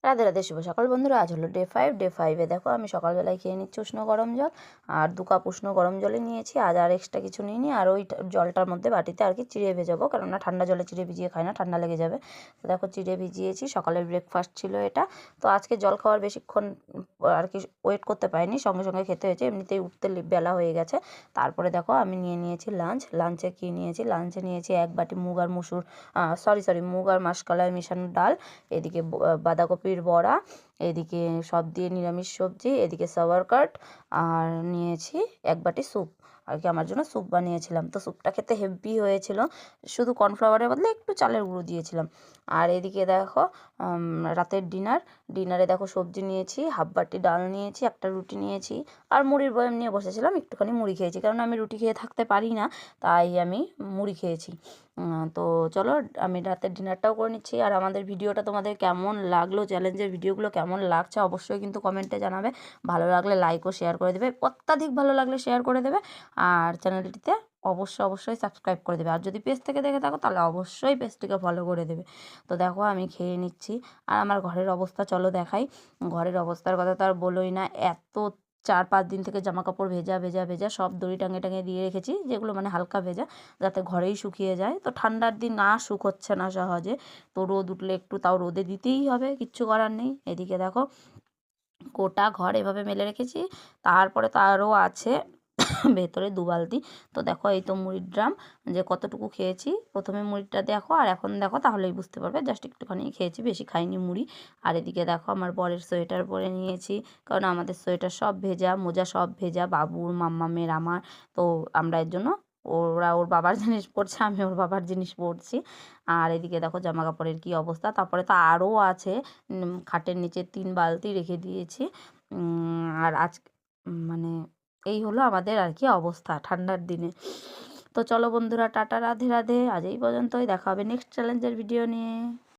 রাধে রাধে, শুভ সকাল বন্ধুরা। আজ হলো ডে 5। দেখো আমি সকালবেলায় খেয়ে নিচ্ছি উষ্ণ গরম জল, আর 2 কাপ উষ্ণ গরম জলে নিয়েছি। আজ আর এক্সট্রা কিছু নিইনি। আর ওই জলটার মধ্যে বাটিতে আর কি চিড়ে ভেজাবো, কেননা ঠান্ডা জলে চিড়ে ভিজিয়ে খাই না, ঠান্ডা লেগে যাবে। তো দেখো চিড়ে ভিজিয়েছি, সকালের ব্রেকফাস্ট ছিল এটা। তো আজকে জল খাওয়ার বেশিক্ষণ আর কি ওয়েট করতে পারিনি, সঙ্গে সঙ্গে খেতে হয়েছে, এমনিতেই উঠতে বেলা হয়ে গেছে। তারপরে দেখো আমি নিয়েছি লাঞ্চে কী নিয়েছি, লাঞ্চে নিয়েছি 1 বাটি মুগ আর মুসুর মুগ আর মাসকলাই মেশানো ডাল, এদিকে বাঁধাকপির বড়া, এদিকে সব দিয়ে নিরামিষ সবজি, এদিকে সাওয়ারকাট, আর নিয়েছি 1 বাটি স্যুপ। আর কি আমার জন্য স্যুপ বানিয়েছিলাম। তো স্যুপটা খেতে হেভি হয়েছিল, শুধু কর্নফ্লাওয়ারের বদলে একটু চালের গুঁড়ো দিয়েছিলাম। আর এদিকে দেখো রাতের ডিনারে দেখো সবজি নিয়েছি, 1/2 বাটি ডাল নিয়েছি, একটা রুটি নিয়েছি, আর মুড়ির বয়াম নিয়ে বসেছিলাম, একটুখানি মুড়ি খেয়েছি, কারণ আমি রুটি খেয়ে থাকতে পারি না, তাই আমি মুড়ি খেয়েছি। তো চলো আমি রাতের ডিনারটাও করে নিচ্ছি। আর আমাদের ভিডিওটা তোমাদের কেমন লাগলো, চ্যালেঞ্জের ভিডিওগুলো কেমন লাগছে অবশ্যই কিন্তু কমেন্টে জানাবে। ভালো লাগলে লাইক ও শেয়ার করে দেবে, অত্যাধিক ভালো লাগলে শেয়ার করে দেবে। আর চ্যানেলটিতে অবশ্যই সাবস্ক্রাইব করে দেবে। আর যদি পেজ থেকে দেখে থাকো তাহলে অবশ্যই পেজটিকে ফলো করে দেবে। তো দেখো আমি খেয়ে নিচ্ছি। আর আমার ঘরের অবস্থা চলো দেখাই। ঘরের অবস্থার কথা তো আর বলোই না, এত 4-5 দিন থেকে জামা কাপড় ভেজা ভেজা ভেজা সব দড়ি টাঙিয়ে দিয়ে রেখেছি, যেগুলো মানে হালকা ভেজা, যাতে ঘরেই শুকিয়ে যায়। তো ঠান্ডার দিন শুকোচ্ছে না সহজে, তো রোদ উঠলে একটু তাও রোদে দিতেই হবে, কিচ্ছু করার নেই। এদিকে দেখো গোটা ঘর এভাবে মেলে রেখেছি। তারপরে তো আরও আছে ভেতরে 2 বালতি। তো দেখো এই তো মুড়ির ড্রাম, যে কতটুকু খেয়েছি প্রথমে মুড়িটা দেখো, আর এখন দেখো, তাহলেই বুঝতে পারবে। জাস্ট একটুখানি খেয়েছি, বেশি খাইনি মুড়ি। আর এদিকে দেখো আমার বরের সোয়েটার পরে নিয়েছি, কারণ আমাদের সোয়েটার সব ভেজা, মোজা সব ভেজা, বাবুর, মাম্মামের, আমার। তো আমরা এর জন্য, ওরা ওর বাবার জিনিস পরছে, আমি ওর বাবার জিনিস পরছি। আর এদিকে দেখো জামা কাপড়ের কী অবস্থা। তারপরে তো আরও আছে, খাটের নিচে 3 বালতি রেখে দিয়েছি। আর আজ মানে এই হলো আমাদের আর কি অবস্থা ঠান্ডার দিনে। তো চলো বন্ধুরা, টাটা, রাধে রাধে। আজ এই পর্যন্তই, দেখা হবে নেক্সট চ্যালেঞ্জের ভিডিও নিয়ে।